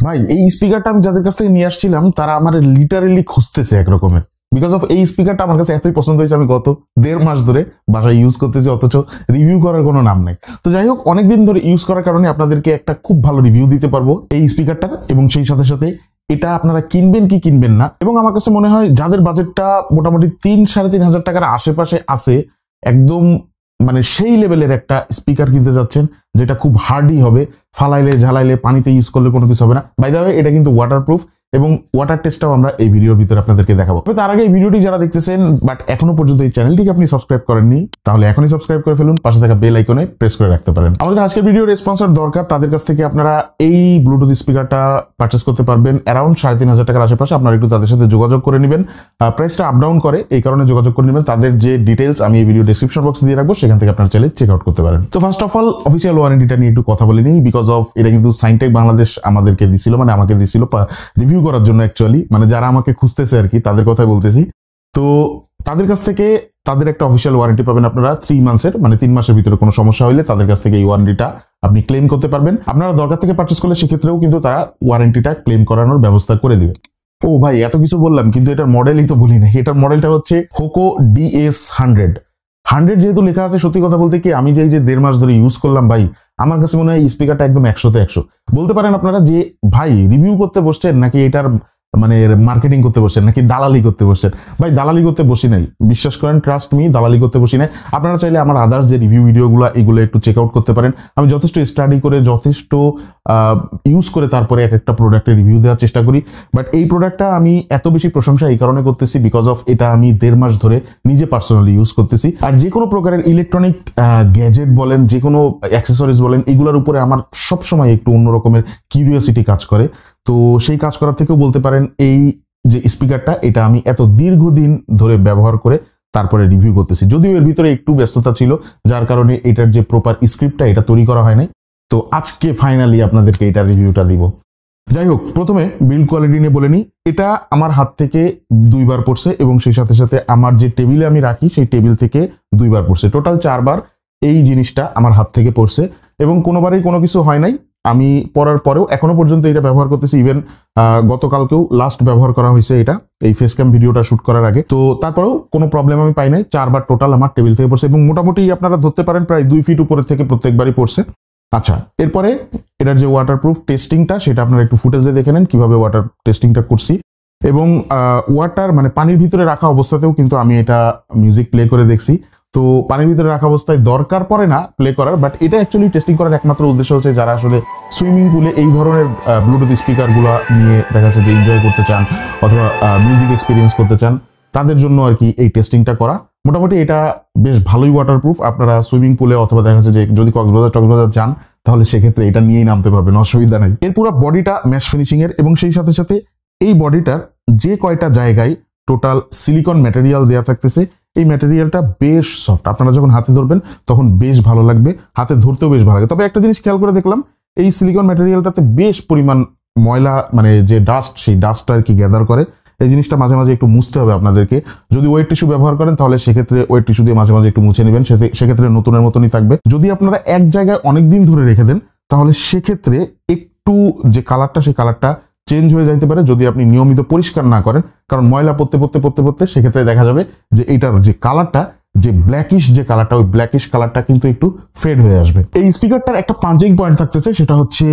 ভাই এই স্পিকারটা আমি যাদের কাছ থেকে নিয়ে আসছিলাম তারা আমার লিটারেলি খুঁজতেছে একরকমের, বিকজ অফ এই স্পিকারটা আমার কাছে এতই পছন্দ হয়েছে, আমি গত 1.5 মাস ধরে বাসায় ইউজ করতেছি, অথচ রিভিউ করার কোনো নাম নাই। তো যাই হোক, অনেকদিন ধরে ইউজ করার কারণে আপনাদেরকে একটা খুব ভালো রিভিউ দিতে পারবো এই স্পিকারটার, এবং সেই সাথে সাথে এটা আপনারা কিনবেন কি কিনবেন না। এবং আমার কাছে মনে হয় যাদের বাজেটটা মোটামুটি 3-3.5 হাজার টাকার আশেপাশে আছে, একদম মানে সেই লেভেলের একটা স্পিকার কিনতে যাচ্ছেন যেটা খুব হার্ডই হবে, ফালাইলে ঝালাইলে পানিতে ইউজ করলে কোনো কিছু হবে না। বাই দ্য ওয়ে, এটা কিন্তু ওয়াটারপ্রুফ এবং ওয়াটার টেস্টটাও আমরা এই ভিডিওর ভিতরে আপনাদেরকে দেখাবো। তবে তার আগে এই ভিডিওটি যারা দেখতেছেন বাট এখনো পর্যন্ত এই চ্যানেলটিকে আপনি সাবস্ক্রাইব করেননি, তাহলে এখনই সাবস্ক্রাইব করে ফেলুন, পাশে থাকা বেল আইকনে প্রেস করে রাখতে পারেন। আমাদের আজকের ভিডিওর স্পন্সর দরকার, তাদের কাছ থেকে আপনারা এই ব্লুটুথ স্পিকারটা পারচেস করতে পারবেন অ্যারাউন্ড 3,500 টাকার আশেপাশে। আপনারা একটু তাদের সাথে যোগাযোগ করে নেবেন, প্রাইসটা আপ ডাউন করে, এই কারণে যোগাযোগ করে নেবেন। তাদের যে ডিটেলস আমি এই ভিডিও ডেসক্রিপশন বক্সে দিয়ে রাখবো, সেখান থেকে আপনারা চাইলে চেক আউট করতে পারেন। তো ফার্স্ট অফ অল অফিসিয়াল ওয়ারেন্টিটা নিয়ে একটু কথা বলে নিই, বিকজ অফ এটা কিন্তু সাইনটেক বাংলাদেশ আমাদেরকে দিছিল, মানে আমাকে দিছিল রিভিউ করার জন্য। অ্যাকচুয়ালি মানে যারা আমাকে খুঁজতেছে আর কি, তাদের কথাই বলতেছি। তো তাদের কাছ থেকে তাদের একটা অফিসিয়াল ওয়ারেন্টি পাবেন আপনারা 3 মান্থসের, মানে 3 মাসের ভিতরে কোনো সমস্যা হলে তাদের কাছ থেকে এই ওয়ারেন্টিটা আপনি ক্লেম করতে পারবেন। আপনারা দরকার থেকে পারচেস করলে সেক্ষেত্রেও কিন্তু তারা ওয়ারেন্টিটা ক্লেম করানোর ব্যবস্থা করে দিবে। ও ভাই, এত কিছু বললাম কিন্তু এটার মডেলই তো বলি না। এটার মডেলটা হচ্ছে হোকো DS100। 100 যেহেতু লেখা আছে, সত্যি কথা বলতে কি আমি যে 1.5 মাস ধরে ইউজ করলাম ভাই, আমার কাছে মনে হয় এই স্পিকারটা একদম 100-তে 100। বলতে পারেন আপনারা যে ভাই রিভিউ করতে বসছেন নাকি এটার মানে মার্কেটিং করতে বসছেন নাকি দালালি করতে বসছেন। ভাই দালালি করতে বসি নাই, বিশ্বাস করেন, ট্রাস্ট মি, দালালি করতে বসি নাই। আপনারা চাইলে আমার আদার্স যে রিভিউ ভিডিওগুলো এগুলো একটু চেক আউট করতে পারেন। আমি যথেষ্ট স্টাডি করে যথেষ্ট ইউজ করে তারপরে এক একটা প্রোডাক্টের রিভিউ দেওয়ার চেষ্টা করি। বাট এই প্রোডাক্টটা আমি এত বেশি প্রশংসা এই কারণে করতেছি বিকজ অফ এটা আমি 1.5 মাস ধরে নিজে পার্সোনালি ইউজ করতেছি। আর যে কোনো প্রকারের ইলেকট্রনিক গ্যাজেট বলেন, যে কোনো অ্যাক্সেসরিজ বলেন, এগুলোর উপরে আমার সবসময় একটু অন্য রকমের কিউরিওসিটি কাজ করে। তো সেই কাজ করার থেকেও বলতে পারেন এই যে স্পিকারটা, এটা আমি এত দীর্ঘদিন ধরে ব্যবহার করে তারপরে রিভিউ করতেছি। যদিও এর ভিতরে একটু ব্যস্ততা ছিল, যার কারণে এটার যে প্রপার স্ক্রিপ্টটা এটা তৈরি করা হয় নাই। তো আজকে ফাইনালি আপনাদেরকে এটা রিভিউটা দিব। যাই হোক, প্রথমে বিল্ড কোয়ালিটি নিয়ে বলে নিই। এটা আমার হাত থেকে 2 বার পড়ছে এবং সেই সাথে সাথে আমার যে টেবিলে আমি রাখি সেই টেবিল থেকে 2 বার পড়ছে। টোটাল 4 বার এই জিনিসটা আমার হাত থেকে পড়ছে এবং কোনোবারই কোনো কিছু হয় নাই। আমি পড়ার পরেও এখনো পর্যন্ত এটা ব্যবহার করতেছি। ইভেন গতকালকেও লাস্ট ব্যবহার করা হয়েছে এটা, এই ফেস ক্যাম ভিডিওটা শুট করার আগে। তো তারপরেও কোনো প্রবলেম আমি পাই নাই। 4 বার টোটাল আমার টেবিল থেকে পড়ছে এবং মোটামুটি আপনারা ধরতে পারেন প্রায় 2 ফিট উপরের থেকে প্রত্যেকবারই পড়ছে। আচ্ছা, এরপরে এটার যে ওয়াটারপ্রুফ টেস্টিংটা সেটা আপনারা একটু ফুটেজে দেখে নেন কিভাবে ওয়াটার টেস্টিংটা করছি। এবং ওয়াটার মানে পানির ভিতরে রাখা অবস্থাতেও কিন্তু আমি এটা মিউজিক প্লে করে দেখছি। তো পানির ভিতরে রাখা অবস্থায় দরকার পড়ে না প্লে করার, বাট এটা অ্যাকচুয়ালি টেস্টিং করার একমাত্র উদ্দেশ্য হচ্ছে যারা আসলে সুইমিং পুলে এই ধরনের ব্লুটুথ স্পিকারগুলো নিয়ে দেখা যাচ্ছে যে এনজয় করতে চান অথবা মিউজিক এক্সপিরিয়েন্স করতে চান, তাদের জন্য আর কি এই টেস্টিংটা করা। মোটামুটি এটা বেশ ভালোই ওয়াটারপ্রুফ। আপনারা সুইমিং পুলে অথবা দেখা যাচ্ছে যে যদি কক্সবাজার যান তাহলে সেক্ষেত্রে এটা নিয়েই নামতে পারবেন, অসুবিধা নেই। এর পুরো বডিটা ম্যাশ ফিনিশিং এর এবং সেই সাথে সাথে এই বডিটার যে কয়টা জায়গায় টোটাল সিলিকন ম্যাটেরিয়াল দেওয়া থাকতেছে, এই ম্যাটেরিয়ালটা বেশ সফট। আপনারা যখন হাতে ধরবেন তখন বেশ ভালো লাগবে, হাতে ধরতেও বেশ ভালো লাগে। তবে একটা জিনিস খেয়াল করে দেখলাম, এই সিলিকন ম্যাটেরিয়ালটাতে বেশ পরিমাণ ময়লা, মানে যে ডাস্ট, সেই ডাস্টটা আর কি গ্যাদার করে। এই জিনিসটা মাঝে মাঝে একটু মুছতে হবে আপনাদেরকে। যদি ওয়েট টিস্যু ব্যবহার করেন তাহলে সেক্ষেত্রে ওয়েট টিস্যু দিয়ে মাঝে মাঝে একটু মুছে নেবেন, সেক্ষেত্রে নতুনের মতনই থাকবে। যদি আপনারা এক জায়গায় অনেকদিন ধরে রেখে দেন তাহলে সেক্ষেত্রে একটু যে কালারটা, সেই কালারটা চেঞ্জ হয়ে যাইতে পারে যদি আপনি নিয়মিত পরিষ্কার না করেন। কারণ ময়লা পড়তে সেক্ষেত্রে দেখা যাবে যে এটার যে কালারটা, যে ব্ল্যাকিশ যে কালারটা, ওই ব্ল্যাকিশ কালারটা কিন্তু একটু ফেড হয়ে আসবে। এই স্পিকারটার একটা পাঞ্চিং পয়েন্ট থাকতেছে, সেটা হচ্ছে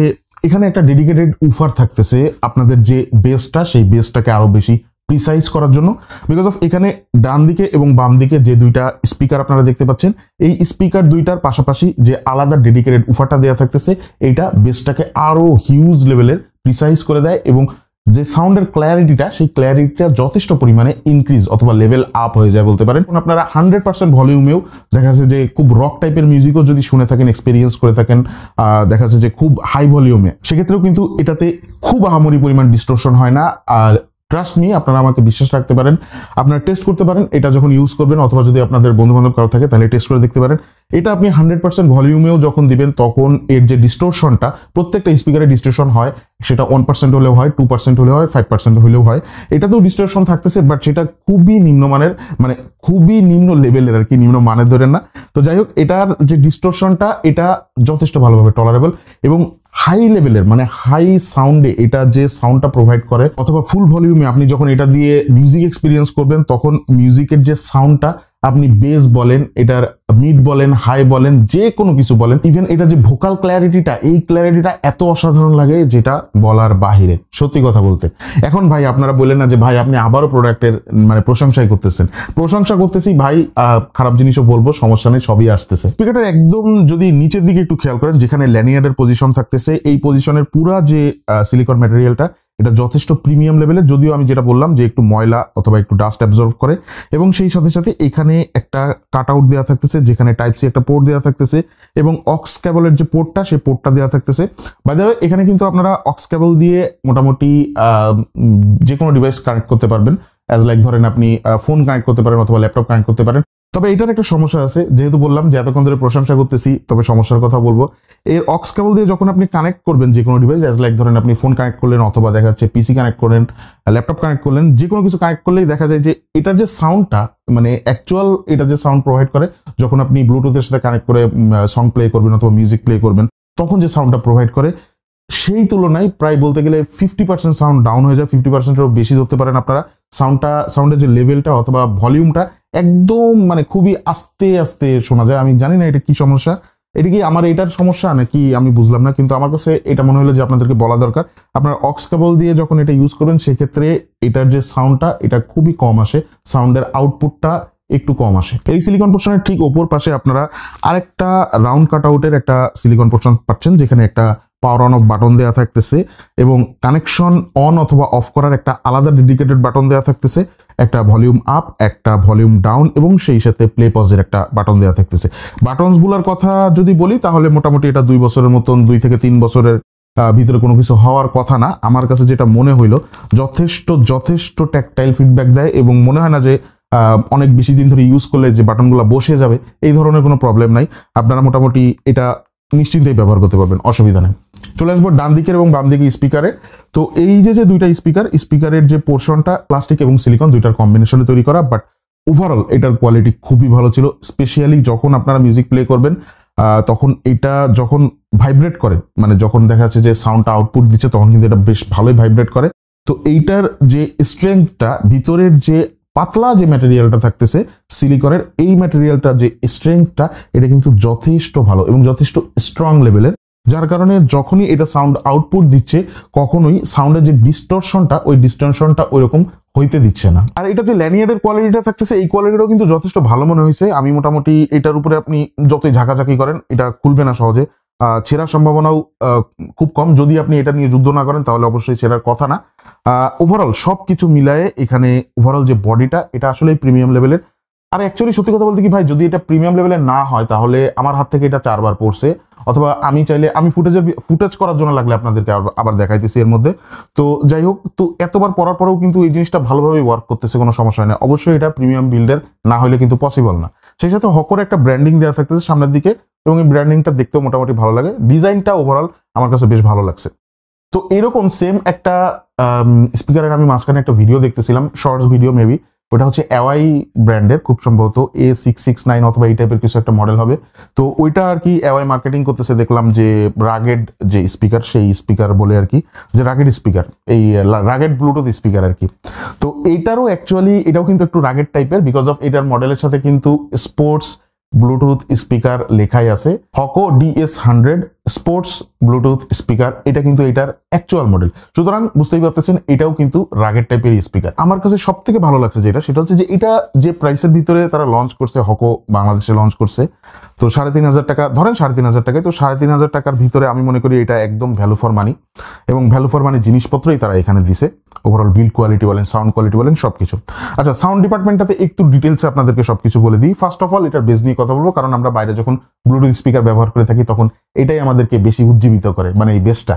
এখানে একটা ডেডিকেটেড উফার থাকতেছে আপনাদের যে বেসটা, সেই বেসটাকে আরো বেশি প্রিসাইজ করার জন্য। বিকজ অফ এখানে ডান দিকে এবং বাম দিকে যে 2টা স্পিকার আপনারা দেখতে পাচ্ছেন, এই স্পিকার 2টার পাশাপাশি যে আলাদা ডেডিকেটেড উফারটা দেওয়া থাকতেছে, এইটা বেসটাকে আরো হিউজ লেভেলের প্রিসাইজ করে দেয় এবং যে সাউন্ডের ক্ল্যারিটিটা, সেই ক্ল্যারিটিটা যথেষ্ট পরিমাণে ইনক্রিজ অথবা লেভেল আপ হয়ে যায় বলতে পারেন। আপনারা 100% ভলিউমেও দেখা যাচ্ছে যে খুব রক টাইপের মিউজিকও যদি শুনে থাকেন, এক্সপেরিয়েন্স করে থাকেন, দেখা যাচ্ছে যে খুব হাই ভলিউমে, সেক্ষেত্রেও কিন্তু এটাতে খুব আহামরি পরিমাণ ডিস্টোরশন হয় না। আর ট্রাস্ট মি, আপনারা আমাকে বিশ্বাস রাখতে পারেন, আপনারা টেস্ট করতে পারেন এটা যখন ইউজ করবেন, অথবা যদি আপনাদের বন্ধু বান্ধব কারো থাকে তাহলে টেস্ট করে দেখতে পারেন। এটা আপনি 100% ভলিউমেও যখন দিবেন তখন এর যে ডিস্টোরশনটা, প্রত্যেকটা স্পিকারে ডিস্টোরশন হয়, সেটা 1% হলেও হয়, 2% হলেও হয়, 5% হলেও হয়। এটাতেও ডিস্টোরশন থাকতেছে, বাট সেটা খুবই নিম্নমানের, মানে খুবই নিম্ন লেভেলের আর কি, নিম্ন মানের ধরেন না। তো যাই হোক, এটার যে ডিস্টোরশনটা এটা যথেষ্ট ভালোভাবে টলারেবল এবং হাই লেভেলের মানে হাই সাউন্ডে এটা যে সাউন্ডটা প্রোভাইড করে, অথবা ফুল ভলিউমে আপনি যখন এটা দিয়ে মিউজিক এক্সপিরিয়েন্স করবেন তখন মিউজিকের যে সাউন্ডটা, আপনি বেস বলেন, এটার মিড বলেন, হাই বলেন, যে কোনো কিছু বলেন, ইভেন এটা যে ভোকাল ক্ল্যারিটিটা, এই ক্ল্যারিটিটা এত অসাধারণ লাগে যেটা বলার বাহিরে, সত্যি কথা বলতে। এখন ভাই আপনারা বললেন না যে ভাই আপনি আবারও প্রোডাক্টের মানে প্রশংসাই করতেছেন। প্রশংসা করতেছি ভাই, খারাপ জিনিসও বলবো, সমস্যা নেই, সবই আসতেছে। স্পিকারটার একদম যদি নিচের দিকে একটু খেয়াল করেন, যেখানে ল্যানিয়ার্ডের পজিশন থাকতেছে, এই পজিশনের পুরা যে সিলিকন ম্যাটেরিয়ালটা, এটা যথেষ্ট প্রিমিয়াম লেভেলের। যদিও আমি যেটা বললাম যে একটু ময়লা অথবা একটু ডাস্ট অ্যাবজর্ব করে, এবং সেই সাথে সাথে এখানে একটা কাট আউট দেওয়া থাকতেছে, যেখানে টাইপ সি একটা পোর্ট দেওয়া থাকতেছে, এবং অক্স কেবলের যে পোর্টটা, সেই পোর্টটা দেওয়া থাকতেছে। বাই দ্য ওয়ে, এখানে কিন্তু আপনারা অক্স কেবল দিয়ে মোটামুটি যে কোনো ডিভাইস কানেক্ট করতে পারবেন, অ্যাজ লাইক ধরেন আপনি ফোন কানেক্ট করতে পারেন অথবা ল্যাপটপ কানেক্ট করতে পারেন। তবে এটার একটা সমস্যা আছে, যেহেতু বললাম যে এতক্ষণ ধরে প্রশংসা করতেছি, তবে সমস্যার কথা বলবো। এর অক্স কেবল দিয়ে যখন আপনি কানেক্ট করবেন যে কোনো ডিভাইস, অ্যাজ লাইক ধরেন আপনি ফোন কানেক্ট করলেন, অথবা দেখা যাচ্ছে পিসি কানেক্ট করলেন, ল্যাপটপ কানেক্ট করলেন, যে কোনো কিছু কানেক্ট করলেই দেখা যায় যে এটার যে সাউন্ডটা, মানে অ্যাকচুয়াল এটা যে সাউন্ড প্রোভাইড করে, যখন আপনি ব্লুটুথের সাথে কানেক্ট করে সং প্লে করবেন অথবা মিউজিক প্লে করবেন, তখন যে সাউন্ডটা প্রোভাইড করে, সেই তুলনায় প্রায় বলতে গেলে 50% সাউন্ড ডাউন হয়ে যায়, 50%-এরও বেশি ধরতে পারেন আপনারা। সাউন্ডের যে লেভেলটা অথবা ভলিউমটা একদম মানে খুবই আস্তে আস্তে শোনা যায়। আমি জানি না এটা কি সমস্যা, এটা কি আমার এটার সমস্যা নাকি আমি বুঝলাম না, কিন্তু আমার কাছে এটা মনে হলো যে আপনাদেরকে বলা দরকার। আপনার অক্স কেবল দিয়ে যখন এটা ইউজ করবেন, সেক্ষেত্রে এটার যে সাউন্ডটা, এটা খুবই কম আসে, সাউন্ডের আউটপুটটা একটু কম আসে। এই সিলিকন পোর্শনের ঠিক ওপর পাশে আপনারা আরেকটা রাউন্ড কাট আউটের একটা সিলিকন পোর্শন পাচ্ছেন, যেখানে একটা পাওয়ার অন অফ বাটন দেওয়া থাকতেছে, এবং কানেকশন অন অথবা অফ করার একটা আলাদা ডেডিকেটেড বাটন দেওয়া থাকতেছে, একটা ভলিউম আপ, একটা ভলিউম ডাউন, এবং সেই সাথে প্লে পজের একটা বাটন দেওয়া থাকতেছে। বাটনসগুলোর কথা যদি বলি, তাহলে মোটামুটি এটা 2 বছরের মতন, 2 থেকে 3 বছরের ভিতরে কোনো কিছু হওয়ার কথা না। আমার কাছে যেটা মনে হইলো, যথেষ্ট ট্যাকটাইল ফিডব্যাক দেয়, এবং মনে হয় না যে অনেক বেশি দিন ধরে ইউজ করলে যে বাটনগুলো বসে যাবে, এই ধরনের কোনো প্রবলেম নাই। আপনারা মোটামুটি এটা নিশ্চিন্তেই ব্যবহার করতে পারবেন, অসুবিধা নেই। চলে আসবো ডান দিকের এবং বাম দিকে স্পিকারে। তো এই যে দুইটা স্পিকারের যে পোর্শনটা প্লাস্টিক এবং সিলিকন দুইটার কম্বিনেশনে তৈরি করা, বাট ওভারঅল এটার কোয়ালিটি খুবই ভালো ছিল। স্পেশালি যখন আপনারা মিউজিক প্লে করবেন, তখন এটা যখন ভাইব্রেট করে, মানে যখন দেখা যাচ্ছে যে সাউন্ডটা আউটপুট দিচ্ছে, তখন কিন্তু এটা বেশ ভালোই ভাইব্রেট করে। তো এইটার যে স্ট্রেংথটা, ভিতরের যে পাতলা যে ম্যাটেরিয়ালটা থাকতেছে সিলিকনের, এই ম্যাটেরিয়ালটা যে স্ট্রেংথটা, এটা কিন্তু যথেষ্ট ভালো এবং যথেষ্ট স্ট্রং লেভেলের, যার কারণে যখনই এটা সাউন্ড আউটপুট দিচ্ছে, কখনোই সাউন্ডের যে ডিস্টরশনটা, ওই ডিস্টরশনটা ওইরকম হইতে দিচ্ছে না। আর এটা যে ল্যানিয়ার্ডের কোয়ালিটিটা থাকতেছে, এই কোয়ালিটিটাও কিন্তু যথেষ্ট ভালো মনে হয়েছে। আমি মোটামুটি এটার উপরে আপনি যতই ঝাঁকাঝাঁকি করেন, এটা খুলবে না সহজে, ছেঁড়ার সম্ভাবনাও খুব কম। যদি আপনি এটা নিয়ে যুদ্ধ না করেন, তাহলে অবশ্যই ছেঁড়ার কথা না। ওভারঅল সবকিছু মিলায়ে এখানে ওভারঅল যে বডিটা, এটা আসলে প্রিমিয়াম লেভেলের। আর অ্যাকচুয়ালি সত্যি কথা বলতে কি ভাই, যদি এটা প্রিমিয়াম লেভেলের না হয়, তাহলে আমার হাত থেকে এটা 4 বার পড়ছে, অথবা আমি চাইলে আমি ফুটেজ করার জন্য লাগলে আপনাদেরকে আবার দেখাইতেছি এর মধ্যে। তো যাই হোক, তো এতবার পড়ার পরেও কিন্তু এই জিনিসটা ভালোভাবে ওয়ার্ক করতেছে, কোনো সমস্যা নেই। অবশ্যই এটা প্রিমিয়াম বিল্ডের না হলে কিন্তু পসিবল না। সেই সাথে হকর একটা ব্র্যান্ডিং দেওয়া থাকতেছে সামনের দিকে, এবং এই ব্র্যান্ডিংটা দেখতেও মোটামুটি ভালো লাগে। ডিজাইনটা ওভারঅল আমার কাছে বেশ ভালো লাগছে। তো এরকম সেম একটা স্পিকারের আমি মাঝখানে একটা ভিডিও দেখতেছিলাম, শর্টস ভিডিও মেবি, ওটা হচ্ছে অ্যাওয়াই ব্র্যান্ডের, খুব সম্ভবত A669 অথবা এই টাইপের কিছু একটা মডেল হবে। তো ওইটা আর কি অ্যাওয়াই মার্কেটিং করতেছে, দেখলাম যে রাগেড যে স্পিকার, সেই স্পিকার বলে আর কি, যে রাগেড স্পিকার, এই রাগেড ব্লুটুথ স্পিকার আর কি। তো এইটারও অ্যাকচুয়ালি এটাও কিন্তু একটু রাগেড টাইপের, বিকজ অফ এটার মডেলের সাথে কিন্তু স্পোর্টস ব্লুটুথ স্পিকার লেখাই আছে। Hoco DS100 sports Bluetooth speaker, এটা কিন্তু এটার অ্যাকচুয়াল মডেল। সুতরাং বুঝতেই পারতেছেন এটাও কিন্তু রাগেড টাইপের স্পিকার। আমার কাছে সব থেকে ভালো লাগছে সেটা হচ্ছে যে এটা যে প্রাইসের ভিতরে তারা লঞ্চ করছে, হকো বাংলাদেশে লঞ্চ করছে, তো 3,500 টাকা ধরেন, 3,500 টাকায়। তো 3,500 টাকার ভিতরে আমি মনে করি এটা একদম ভ্যালু ফর মানি, এবং ভ্যালু ফর মানি জিনিসপত্রই তারা এখানে দিছে। ওভারঅল বিল্ড কোয়ালিটি বলেন, সাউন্ড কোয়ালিটি বলেন, সবকিছু। আচ্ছা, সাউন্ড ডিপার্টমেন্টটাতে একটু ডিটেলসে আপনাদেরকে সবকিছু বলে দিই। ফার্স্ট অফ অল এটার বেস নিয়ে কথা বলবো, কারণ আমরা বাইরে যখন ব্লুটুথ স্পিকার ব্যবহার করে থাকি, তখন এটাই আমাদেরকে বেশি উজ্জীবিত করে, মানে এই বেসটা।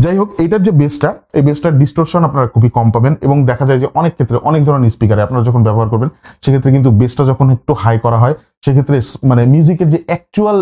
যাই হোক, এইটার যে বেসটা, এই বেসটার ডিস্টরশন আপনারা খুবই কম পাবেন, এবং দেখা যায় যে অনেক ক্ষেত্রে অনেক ধরনের স্পিকারে আপনারা যখন ব্যবহার করবেন, সেক্ষেত্রে কিন্তু বেসটা যখন একটু হাই করা হয়, সেক্ষেত্রে মানে মিউজিকের যে অ্যাকচুয়াল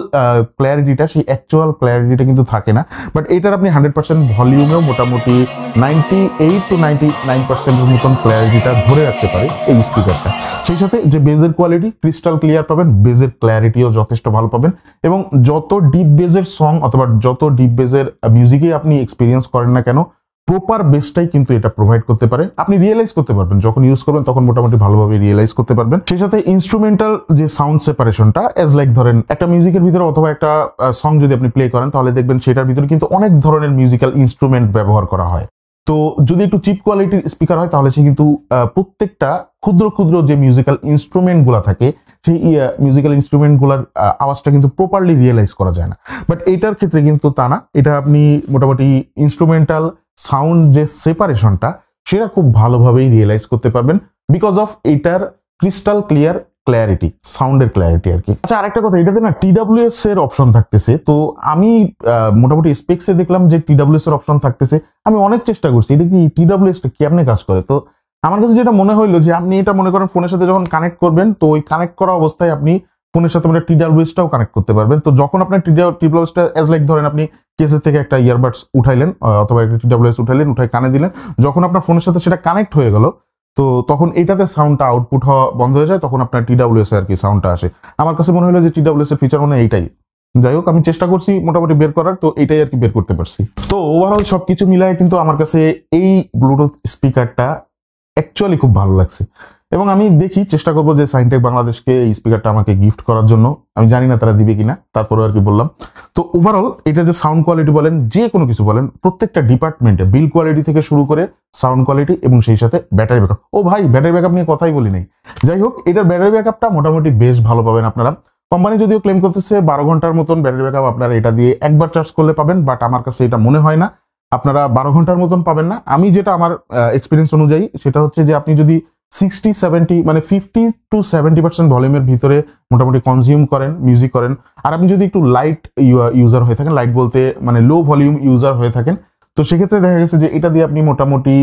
ক্ল্যারিটিটা, সেই অ্যাকচুয়াল ক্ল্যারিটিটা কিন্তু থাকে না। বাট এটার আপনি 100% ভলিউমেও মোটামুটি 98 to 99% মতন ক্ল্যারিটিটা ধরে রাখতে পারে এই স্পিকারটা। সেই সাথে যে বেজের কোয়ালিটি ক্রিস্টাল ক্লিয়ার পাবেন, বেজের ক্ল্যারিটিও যথেষ্ট ভালো পাবেন, এবং যত ডিপ বেজের সং অথবা যত ডিপ বেজের মিউজিকই আপনি এক্সপিরিয়েন্স করেন না কেন, প্রপার বেসটাই কিন্তু এটা প্রোভাইড করতে পারে। আপনি রিয়েলাইজ করতে পারবেন যখন ইউজ করবেন, তখন মোটামুটি ভালোভাবে রিয়েলাইজ করতে পারবেন। সেই সাথে ইনস্ট্রুমেন্টাল যে সাউন্ড সেপারেশনটা, এজ লাইক ধরেন একটা মিউজিকের ভিতরে অথবা একটা সং যদি আপনি প্লে করেন, তাহলে দেখবেন সেটার ভিতরে কিন্তু অনেক ধরনের মিউজিক্যাল ইনস্ট্রুমেন্ট ব্যবহার করা হয়। তো যদি একটু চিপ কোয়ালিটির স্পিকার হয়, তাহলে সে কিন্তু প্রত্যেকটা ক্ষুদ্র ক্ষুদ্র যে মিউজিক্যাল ইনস্ট্রুমেন্ট গুলা থাকে, সেই মিউজিক্যাল ইনস্ট্রুমেন্ট গুলার আওয়াজটা কিন্তু প্রপারলি রিয়েলাইজ করা যায় না। বাট এটার ক্ষেত্রে কিন্তু তা না, এটা আপনি মোটামুটি ইনস্ট্রুমেন্টাল সাউন্ড যে সেপারেশনটা, সেটা খুব ভালোভাবেই রিয়েলাইজ করতে পারবেন বিকজ অফ এটার ক্রিস্টাল ক্লিয়ার ক্ল্যারিটি, সাউন্ডের ক্ল্যারিটি আর কি। আচ্ছা, আরেকটা কথা, এটাতে না TWS এর অপশন থাকতেছে। তো আমি মোটামুটি স্পেক্সে দেখলাম যে TWS এর অপশন থাকতেছে। আমি অনেক চেষ্টা করছি এটা কি TWS টা কেমনে কাজ করে। তো আমার কাছে যেটা মনে হইলো যে আপনি এটা মনে করেন ফোনের সাথে যখন কানেক্ট করবেন, তো ওই কানেক্ট করা অবস্থায় আপনি ফোনের সাথে মানে TWS টাও কানেক্ট করতে পারবেন। তো যখন আপনার TWS টা এজ লাইক ধরেন আপনি কেসের থেকে একটা ইয়ারবাডস উঠাইলেন অথবা একটা TWS উঠাইলেন, উঠাই কানে দিলেন, যখন আপনার ফোনের সাথে সেটা কানেক্ট হয়ে গেল, তো তখন এটাতে সাউন্ডটা আউটপুট হওয়া বন্ধ হয়ে যায়, তখন আপনার TWS আর কি সাউন্ডটা আসে। আমার কাছে মনে হলো যে TWS এর ফিচার মানে এইটাই। যাই হোক, আমি চেষ্টা করছি মোটামুটি বের করার, তো এটাই আর কি বের করতে পারছি। তো ওভারঅল সবকিছু মিলায় কিন্তু আমার কাছে এই ব্লুটুথ স্পিকারটা অ্যাকচুয়ালি খুব ভালো লাগছে, এবং আমি দেখি চেষ্টা করবো যে সাইনটেক বাংলাদেশকে এই স্পিকারটা আমাকে গিফট করার জন্য। আমি জানি না তারা দিবে কিনা, তারপরে আর কি বললাম। তো ওভারঅল এটা যে সাউন্ড কোয়ালিটি বলেন, যে কোনো কিছু বলেন, প্রত্যেকটা ডিপার্টমেন্টে বিল কোয়ালিটি থেকে শুরু করে সাউন্ড কোয়ালিটি এবং সেই সাথে ব্যাটারি ব্যাকআপ, ও ভাই ব্যাটারি ব্যাকআপ নিয়ে কথাই বলি নাই। যাই হোক, এটার ব্যাটারি ব্যাকআপটা মোটামুটি বেশ ভালো পাবেন আপনারা। কোম্পানি যদিও ক্লেম করতেছে 12 ঘন্টার মতন ব্যাটারি ব্যাকআপ আপনারা এটা দিয়ে একবার চার্জ করলে পাবেন, বাট আমার কাছে এটা মনে হয় না আপনারা 12 ঘন্টার মতন পাবেন না। আমি যেটা আমার এক্সপিরিয়েন্স অনুযায়ী সেটা হচ্ছে যে আপনি যদি 60-70 মানে 50 to 70% ভলিউমের ভিতরে মোটামুটি কনজিউম করেন, মিউজিক করেন, আর আপনি যদি একটু লাইট ইউজার হয়ে থাকেন, লাইট বলতে মানে লো ভলিউম ইউজার হয়ে থাকেন, তো সেক্ষেত্রে দেখা গেছে যে এটা দিয়ে আপনি মোটামুটি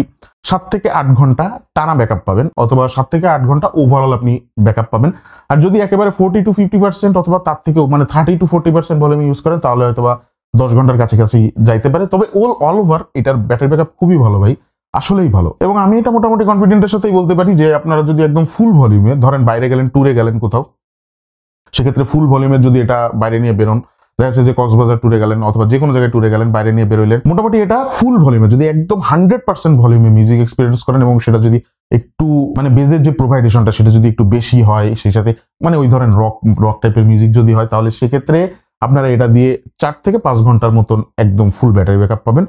7 থেকে 8 ঘন্টা টানা ব্যাকআপ পাবেন, অথবা 7 থেকে 8 ঘন্টা ওভারঅল আপনি ব্যাকআপ পাবেন। আর যদি একেবারে 40 to 50% অথবা তার থেকেও মানে 30 to 40% ভলিউম ইউজ করেন, তাহলে হয়তোবা 10 ঘন্টার কাছাকাছি যাইতে পারে। তবে অল ওভার এটার ব্যাটারি ব্যাকআপ খুবই ভালো ভাই, আসলেই ভালো। এবং আমি এটা মোটামুটি কনফিডেন্টের সাথেই বলতে পারি যে আপনারা যদি একদম ফুল ভলিউমে ধরেন বাইরে গেলেন, ট্যুরে গেলেন কোথাও, সেক্ষেত্রে ফুল ভলিউমের যদি এটা বাইরে নিয়ে বেরোন, দেখা যাচ্ছে যে কক্সবাজার ট্যুরে গেলেন অথবা যে কোনো জায়গায় ট্যুরে গেলেন, বাইরে নিয়ে বেরোলেন, মোটামুটি এটা ফুল ভলিউমে যদি একদম 100% ভলিউমে মিউজিক এক্সপিরিয়েন্স করেন, এবং সেটা যদি একটু মানে বেজের যে প্রোভাইডেশনটা সেটা যদি একটু বেশি হয়, সেই সাথে মানে ওই ধরেন রক টাইপের মিউজিক যদি হয়, তাহলে সেক্ষেত্রে আপনারা এটা দিয়ে 4 থেকে 5 ঘন্টার মতন একদম ফুল ব্যাটারি ব্যাকআপ পাবেন।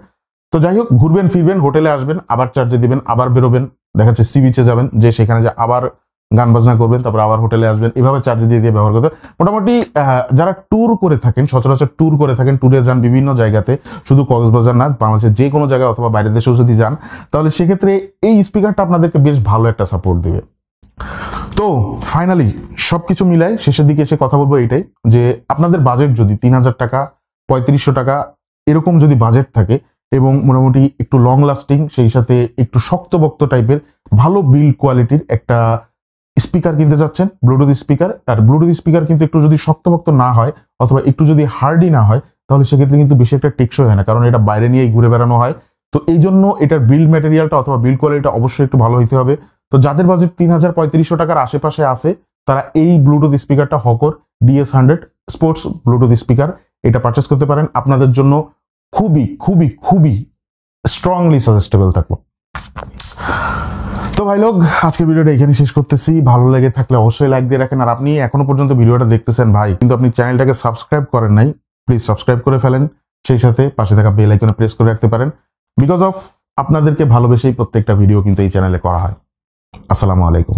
তো যাই হোক, ঘুরবেন ফিরবেন, হোটেলে আসবেন, আবার চার্জে দিবেন, আবার বেরোবেন, দেখা যাচ্ছে সি বিচে যাবেন, যে সেখানে যে আবার গান বাজনা করবেন, তারপর আবার হোটেলে আসবেন, এভাবে চার্জে দিয়ে দিয়ে ব্যবহার করতে। মোটামুটি যারা ট্যুর করে থাকেন, সচরাচর ট্যুর করে থাকেন, ট্যুরে যান বিভিন্ন জায়গাতে, শুধু কক্সবাজার না, বাংলাদেশের যে কোনো জায়গায় অথবা বাইরের দেশেও যদি যান, তাহলে সেক্ষেত্রে এই স্পিকারটা আপনাদেরকে বেশ ভালো একটা সাপোর্ট দিবে। তো ফাইনালি সবকিছু মিলাই শেষের দিকে এসে কথা বলবো এইটাই, যে আপনাদের বাজেট যদি 3000 টাকা 3500 টাকা এরকম যদি বাজেট থাকে, এবং মোটামুটি একটু লং লাস্টিং, সেই সাথে একটু শক্তবক্ত টাইপের ভালো বিল্ড কোয়ালিটির একটা স্পিকার কিনতে যাচ্ছেন, ব্লুটুথ স্পিকার, আর ব্লুটুথ স্পিকার কিন্তু একটু যদি শক্তপোক্ত না হয় অথবা একটু যদি হার্ডি না হয়, তাহলে সেক্ষেত্রে কিন্তু বেশি একটা টেকসই হয় না, কারণ এটা বাইরে নিয়েই ঘুরে বেড়ানো হয়। তো এই জন্য এটার বিল্ড ম্যাটেরিয়ালটা অথবা বিল্ড কোয়ালিটিটা অবশ্যই একটু ভালো হইতে হবে। তো যাদের বাজেট 3500 টাকার আশেপাশে আছে, তারা এই ব্লুটুথ স্পিকারটা Hoco DS100 sports Bluetooth speaker এটা পারচেস করতে পারেন। আপনাদের জন্য খুবই খুবই খুবই স্ট্রংলি সাজেস্টেবল থাকলো। তো ভাই লোক, আজকের ভিডিওটা এখানে শেষ করতেছি। ভালো লেগে থাকলে অবশ্যই লাইক দিয়ে রাখেন। আর আপনি এখনো পর্যন্ত ভিডিওটা দেখতেছেন ভাই, কিন্তু আপনি চ্যানেলটাকে সাবস্ক্রাইব করেন নাই, প্লিজ সাবস্ক্রাইব করে ফেলেন। সেই সাথে পাশে থাকা বেল আইকনে প্রেস করে রাখতে পারেন, বিকজ অফ আপনাদেরকে ভালোবেসেই প্রত্যেকটা ভিডিও কিন্তু এই চ্যানেলে করা হয়। আসসালামু আলাইকুম।